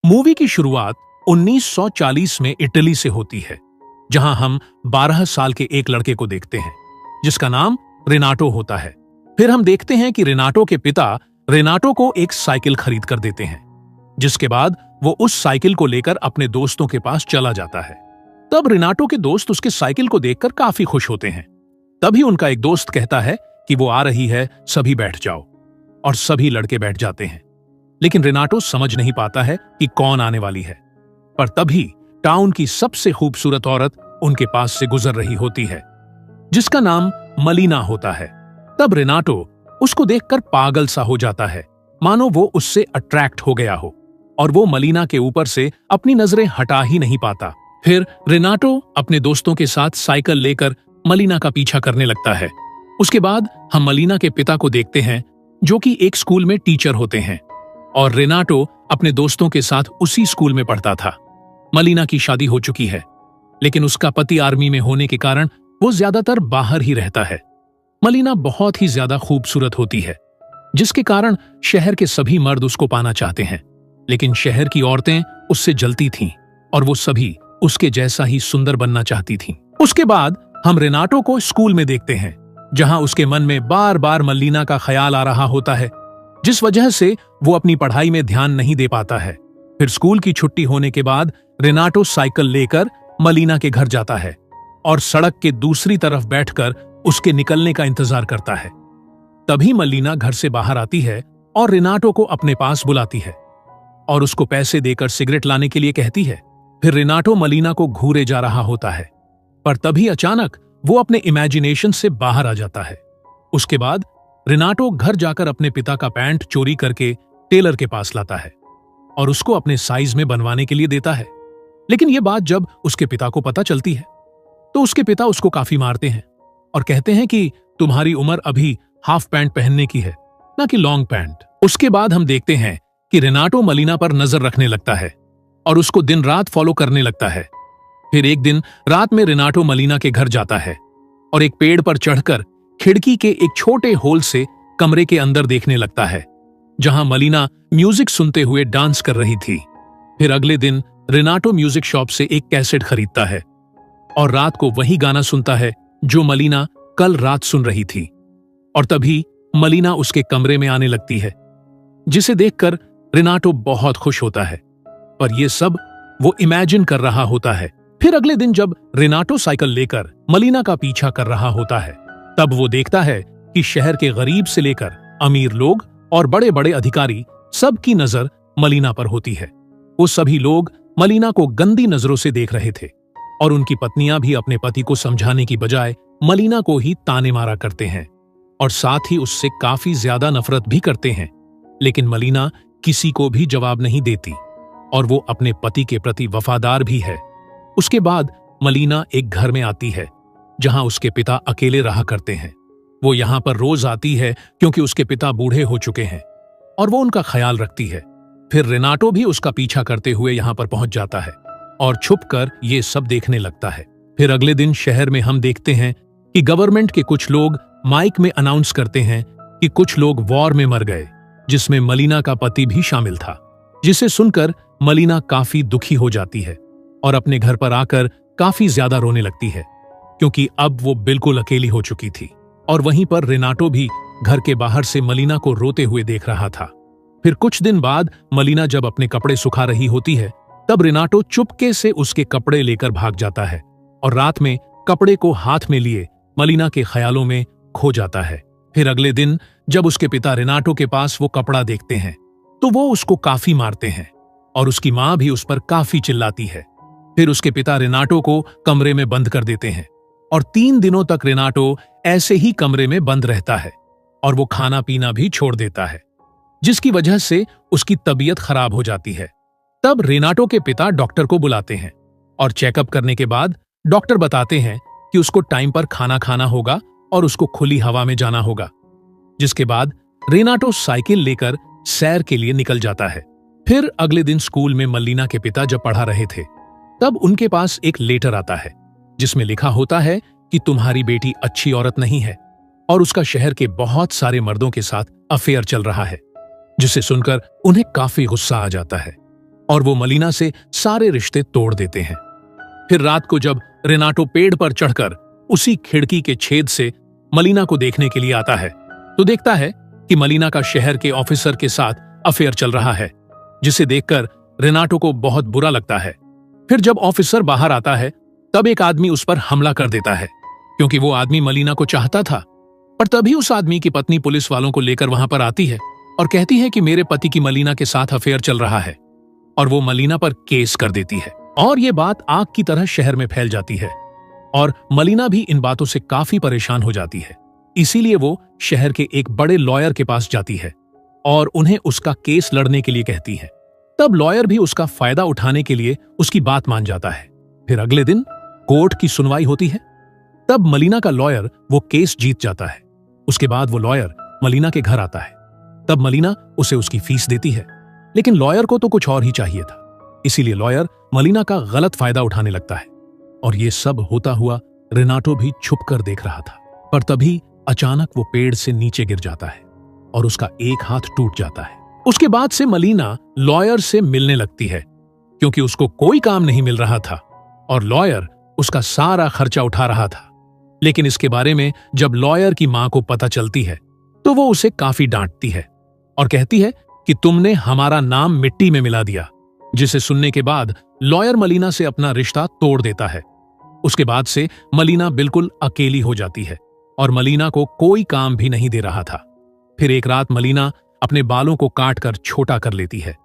Movie की शुरुआत 1940 में इटली से होती है, जहां हम 12 साल के एक लड़के को देखते हैं जिसका नाम रेनाटो होता है। फिर हम देखते हैं कि रेनाटो के पिता रेनाटो को एक साइकिल खरीद कर देते हैं, जिसके बाद वो उस साइकिल को लेकर अपने दोस्तों के पास चला जाता है। तब रेनाटो के दोस्त उसके साइकिल को देखकर काफी खुश होते हैं। तभी उनका एक दोस्त कहता है कि वो आ रही है, सभी बैठ जाओ। और सभी लड़के बैठ जाते हैं, लेकिन रेनाटो समझ नहीं पाता है कि कौन आने वाली है। पर तभी टाउन की सबसे खूबसूरत औरत उनके पास से गुजर रही होती है, जिसका नाम मलीना होता है। तब रेनाटो उसको देखकर पागल सा हो जाता है, मानो वो उससे अट्रैक्ट हो गया हो, और वो मलीना के ऊपर से अपनी नजरें हटा ही नहीं पाता। फिर रेनाटो अपने दोस्तों के साथ साइकिल लेकर मलीना का पीछा करने लगता है। उसके बाद हम मलीना के पिता को देखते हैं, जो कि एक स्कूल में टीचर होते हैं, और रेनाटो अपने दोस्तों के साथ उसी स्कूल में पढ़ता था। मलीना की शादी हो चुकी है, लेकिन उसका पति आर्मी में होने के कारण वो ज्यादातर बाहर ही रहता है। मलीना बहुत ही ज्यादा खूबसूरत होती है, जिसके कारण शहर के सभी मर्द उसको पाना चाहते हैं, लेकिन शहर की औरतें उससे जलती थीं और वो सभी उसके जैसा ही सुंदर बनना चाहती थीं। उसके बाद हम रेनाटो को स्कूल में देखते हैं, जहां उसके मन में बार बार मलीना का ख्याल आ रहा होता है, जिस वजह से वो अपनी पढ़ाई में ध्यान नहीं दे पाता है। फिर स्कूल की छुट्टी होने के बाद रेनाटो साइकिल लेकर मलीना के घर जाता है और सड़क के दूसरी तरफ बैठकर उसके निकलने का इंतजार करता है। तभी मलीना घर से बाहर आती है और रेनाटो को अपने पास बुलाती है और उसको पैसे देकर सिगरेट लाने के लिए कहती है। फिर रेनाटो मलीना को घूरे जा रहा होता है, पर तभी अचानक वो अपने इमेजिनेशन से बाहर आ जाता है। उसके बाद रेनाटो घर जाकर अपने पिता का पैंट चोरी करके टेलर के पास लाता है और उसको अपने साइज में बनवाने के लिए देता है। लेकिन यह बात जब उसके पिता को पता चलती है, तो उसके पिता उसको काफी मारते हैं और कहते हैं कि तुम्हारी उम्र अभी हाफ पैंट पहनने की है, ना कि लॉन्ग पैंट। उसके बाद हम देखते हैं कि रेनाटो मलीना पर नजर रखने लगता है और उसको दिन रात फॉलो करने लगता है। फिर एक दिन रात में रेनाटो मलीना के घर जाता है और एक पेड़ पर चढ़कर खिड़की के एक छोटे होल से कमरे के अंदर देखने लगता है, जहां मलीना म्यूजिक सुनते हुए डांस कर रही थी। फिर अगले दिन रेनाटो म्यूजिक शॉप से एक कैसेट खरीदता है और रात को वही गाना सुनता है जो मलीना कल रात सुन रही थी। और तभी मलीना उसके कमरे में आने लगती है, जिसे देखकर रेनाटो बहुत खुश होता है, पर यह सब वो इमेजिन कर रहा होता है। फिर अगले दिन जब रेनाटो साइकिल लेकर मलीना का पीछा कर रहा होता है, तब वो देखता है कि शहर के गरीब से लेकर अमीर लोग और बड़े बड़े अधिकारी सबकी नजर मलीना पर होती है। वो सभी लोग मलीना को गंदी नजरों से देख रहे थे और उनकी पत्नियां भी अपने पति को समझाने की बजाय मलीना को ही ताने मारा करते हैं और साथ ही उससे काफी ज्यादा नफरत भी करते हैं। लेकिन मलीना किसी को भी जवाब नहीं देती और वो अपने पति के प्रति वफादार भी है। उसके बाद मलीना एक घर में आती है, जहां उसके पिता अकेले रहा करते हैं। वो यहां पर रोज आती है क्योंकि उसके पिता बूढ़े हो चुके हैं और वो उनका ख्याल रखती है। फिर रेनाटो भी उसका पीछा करते हुए यहां पर पहुंच जाता है और छुपकर ये सब देखने लगता है। फिर अगले दिन शहर में हम देखते हैं कि गवर्नमेंट के कुछ लोग माइक में अनाउंस करते हैं कि कुछ लोग वॉर में मर गए, जिसमें मलीना का पति भी शामिल था। जिसे सुनकर मलीना काफी दुखी हो जाती है और अपने घर पर आकर काफी ज्यादा रोने लगती है, क्योंकि अब वो बिल्कुल अकेली हो चुकी थी। और वहीं पर रेनाटो भी घर के बाहर से मलीना को रोते हुए देख रहा था। फिर कुछ दिन बाद मलीना जब अपने कपड़े सुखा रही होती है, तब रेनाटो चुपके से उसके कपड़े लेकर भाग जाता है और रात में कपड़े को हाथ में लिए मलीना के ख्यालों में खो जाता है। फिर अगले दिन जब उसके पिता रेनाटो के पास वो कपड़ा देखते हैं, तो वो उसको काफी मारते हैं और उसकी मां भी उस पर काफी चिल्लाती है। फिर उसके पिता रेनाटो को कमरे में बंद कर देते हैं और 3 दिनों तक रेनाटो ऐसे ही कमरे में बंद रहता है और वो खाना पीना भी छोड़ देता है, जिसकी वजह से उसकी तबीयत खराब हो जाती है। तब रेनाटो के पिता डॉक्टर को बुलाते हैं और चेकअप करने के बाद डॉक्टर बताते हैं कि उसको टाइम पर खाना खाना होगा और उसको खुली हवा में जाना होगा। जिसके बाद रेनाटो साइकिल लेकर सैर के लिए निकल जाता है। फिर अगले दिन स्कूल में मलीना के पिता जब पढ़ा रहे थे, तब उनके पास एक लेटर आता है, जिसमें लिखा होता है कि तुम्हारी बेटी अच्छी औरत नहीं है और उसका शहर के बहुत सारे मर्दों के साथ अफेयर चल रहा है। जिसे सुनकर उन्हें काफी गुस्सा आ जाता है और वो मलीना से सारे रिश्ते तोड़ देते हैं। फिर रात को जब रेनाटो पेड़ पर चढ़कर उसी खिड़की के छेद से मलीना को देखने के लिए आता है तो देखता है कि मलीना का शहर के ऑफिसर के साथ अफेयर चल रहा है, जिसे देखकर रेनाटो को बहुत बुरा लगता है। फिर जब ऑफिसर बाहर आता है तब एक आदमी उस पर हमला कर देता है, क्योंकि वो आदमी मलीना को चाहता था। पर तभी उस आदमी की पत्नी पुलिस वालों को लेकर वहां पर आती है और कहती है कि मेरे पति की मलीना के साथ अफेयर चल रहा है, और वो मलीना पर केस कर देती है। और ये बात आग की तरह शहर में फैल जाती है और मलीना भी इन बातों से काफी परेशान हो जाती है। इसीलिए वो शहर के एक बड़े लॉयर के पास जाती है और उन्हें उसका केस लड़ने के लिए कहती है। तब लॉयर भी उसका फायदा उठाने के लिए उसकी बात मान जाता है। फिर अगले दिन कोर्ट की सुनवाई होती है। तब मलीना का लॉयर वो केस जीत जाता है। उसके बाद वो लॉयर मलीना के घर आता है। तब मलीना उसे उसकी फीस देती है, लेकिन लॉयर को तो कुछ और ही चाहिए था। इसीलिए लॉयर मलीना का गलत फायदा उठाने लगता है और ये सब होता हुआ रेनाटो भी छुप कर देख रहा था। पर तभी अचानक वो पेड़ से नीचे गिर जाता है और उसका एक हाथ टूट जाता है। उसके बाद से मलीना लॉयर से मिलने लगती है, क्योंकि उसको कोई काम नहीं मिल रहा था और लॉयर उसका सारा खर्चा उठा रहा था। लेकिन इसके बारे में जब लॉयर की मां को पता चलती है तो वो उसे काफी डांटती है और कहती है कि तुमने हमारा नाम मिट्टी में मिला दिया, जिसे सुनने के बाद लॉयर मलीना से अपना रिश्ता तोड़ देता है। उसके बाद से मलीना बिल्कुल अकेली हो जाती है और मलीना को कोई काम भी नहीं दे रहा था। फिर एक रात मलीना अपने बालों को काट कर छोटा कर लेती है,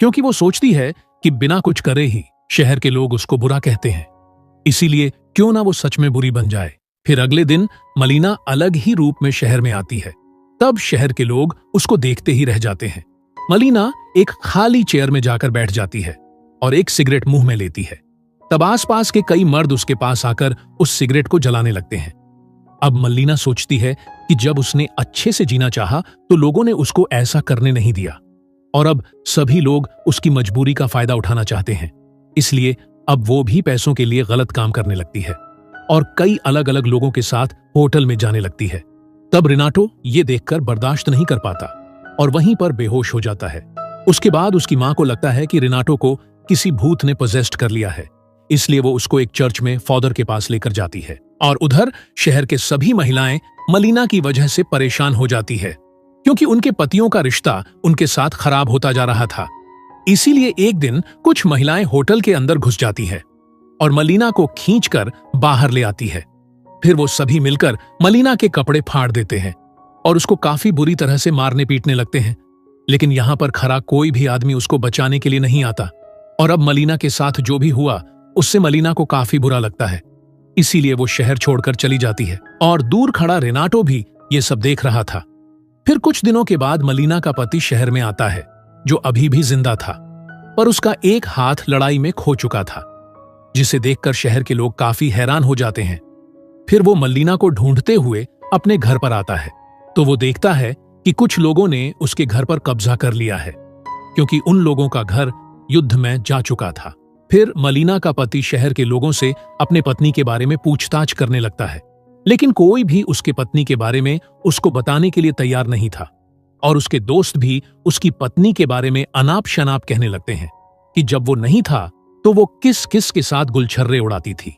क्योंकि वो सोचती है कि बिना कुछ करे ही शहर के लोग उसको बुरा कहते हैं, इसीलिए क्यों ना वो सच में बुरी बन जाए। फिर अगले दिन मलीना अलग ही रूप में शहर में आती है। तब शहर के लोग उसको देखते ही रह जाते हैं। मलीना एक खाली चेयर में जाकर बैठ जाती है और एक सिगरेट मुंह में लेती है। तब आसपास के कई मर्द उसके पास आकर उस सिगरेट को जलाने लगते हैं। अब मलीना सोचती है कि जब उसने अच्छे से जीना चाहा तो लोगों ने उसको ऐसा करने नहीं दिया, और अब सभी लोग उसकी मजबूरी का फायदा उठाना चाहते हैं। इसलिए अब वो भी पैसों के लिए गलत काम करने लगती है और कई अलग अलग लोगों के साथ होटल में जाने लगती है। तब रेनाटो ये देखकर बर्दाश्त नहीं कर पाता और वहीं पर बेहोश हो जाता है। उसके बाद उसकी मां को लगता है कि रेनाटो को किसी भूत ने पोजेस्ड कर लिया है, इसलिए वो उसको एक चर्च में फादर के पास लेकर जाती है। और उधर शहर के सभी महिलाएं मलीना की वजह से परेशान हो जाती है, क्योंकि उनके पतियों का रिश्ता उनके साथ खराब होता जा रहा था। इसीलिए एक दिन कुछ महिलाएं होटल के अंदर घुस जाती है और मलीना को खींचकर बाहर ले आती है। फिर वो सभी मिलकर मलीना के कपड़े फाड़ देते हैं और उसको काफी बुरी तरह से मारने पीटने लगते हैं। लेकिन यहाँ पर खरा कोई भी आदमी उसको बचाने के लिए नहीं आता, और अब मलीना के साथ जो भी हुआ उससे मलीना को काफी बुरा लगता है। इसीलिए वो शहर छोड़कर चली जाती है और दूर खड़ा रेनाटो भी ये सब देख रहा था। फिर कुछ दिनों के बाद मलीना का पति शहर में आता है, जो अभी भी जिंदा था, पर उसका एक हाथ लड़ाई में खो चुका था, जिसे देखकर शहर के लोग काफी हैरान हो जाते हैं। फिर वो मलीना को ढूंढते हुए अपने घर पर आता है तो वो देखता है कि कुछ लोगों ने उसके घर पर कब्जा कर लिया है, क्योंकि उन लोगों का घर युद्ध में जा चुका था। फिर मलीना का पति शहर के लोगों से अपने पत्नी के बारे में पूछताछ करने लगता है, लेकिन कोई भी उसके पत्नी के बारे में उसको बताने के लिए तैयार नहीं था, और उसके दोस्त भी उसकी पत्नी के बारे में अनाप शनाप कहने लगते हैं कि जब वो नहीं था तो वो किस किस के साथ गुलछर्रे उड़ाती थी,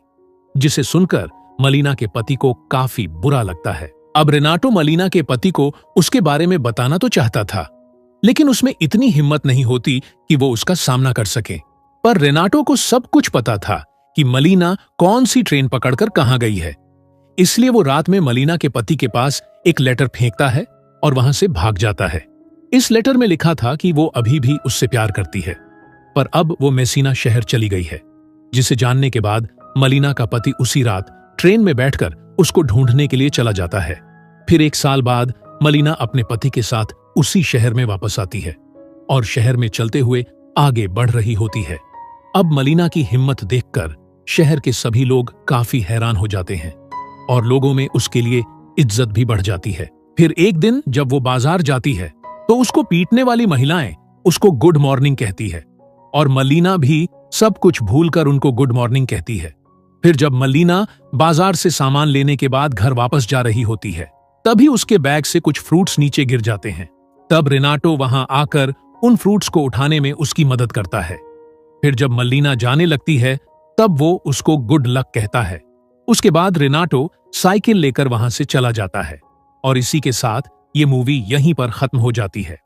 जिसे सुनकर मलीना के पति को काफी बुरा लगता है। अब रेनाटो मलीना के पति को उसके बारे में बताना तो चाहता था, लेकिन उसमें इतनी हिम्मत नहीं होती कि वो उसका सामना कर सके। पर रेनाटो को सब कुछ पता था कि मलीना कौन सी ट्रेन पकड़कर कहां गई है, इसलिए वो रात में मलीना के पति के पास एक लेटर फेंकता है और वहां से भाग जाता है। इस लेटर में लिखा था कि वो अभी भी उससे प्यार करती है, पर अब वो मेसिना शहर चली गई है, जिसे जानने के बाद मलीना का पति उसी रात ट्रेन में बैठकर उसको ढूंढने के लिए चला जाता है। फिर एक साल बाद मलीना अपने पति के साथ उसी शहर में वापस आती है और शहर में चलते हुए आगे बढ़ रही होती है। अब मलीना की हिम्मत देखकर शहर के सभी लोग काफी हैरान हो जाते हैं और लोगों में उसके लिए इज्जत भी बढ़ जाती है। फिर एक दिन जब वो बाजार जाती है तो उसको पीटने वाली महिलाएं उसको गुड मॉर्निंग कहती है और मलीना भी सब कुछ भूलकर उनको गुड मॉर्निंग कहती है। फिर जब मलीना बाजार से सामान लेने के बाद घर वापस जा रही होती है, तभी उसके बैग से कुछ फ्रूट्स नीचे गिर जाते हैं। तब रेनाटो वहां आकर उन फ्रूट्स को उठाने में उसकी मदद करता है फिर जब मल्लीना जाने लगती है तब वो उसको गुड लक कहता है। उसके बाद रेनाटो साइकिल लेकर वहां से चला जाता है और इसी के साथ ये मूवी यहीं पर खत्म हो जाती है।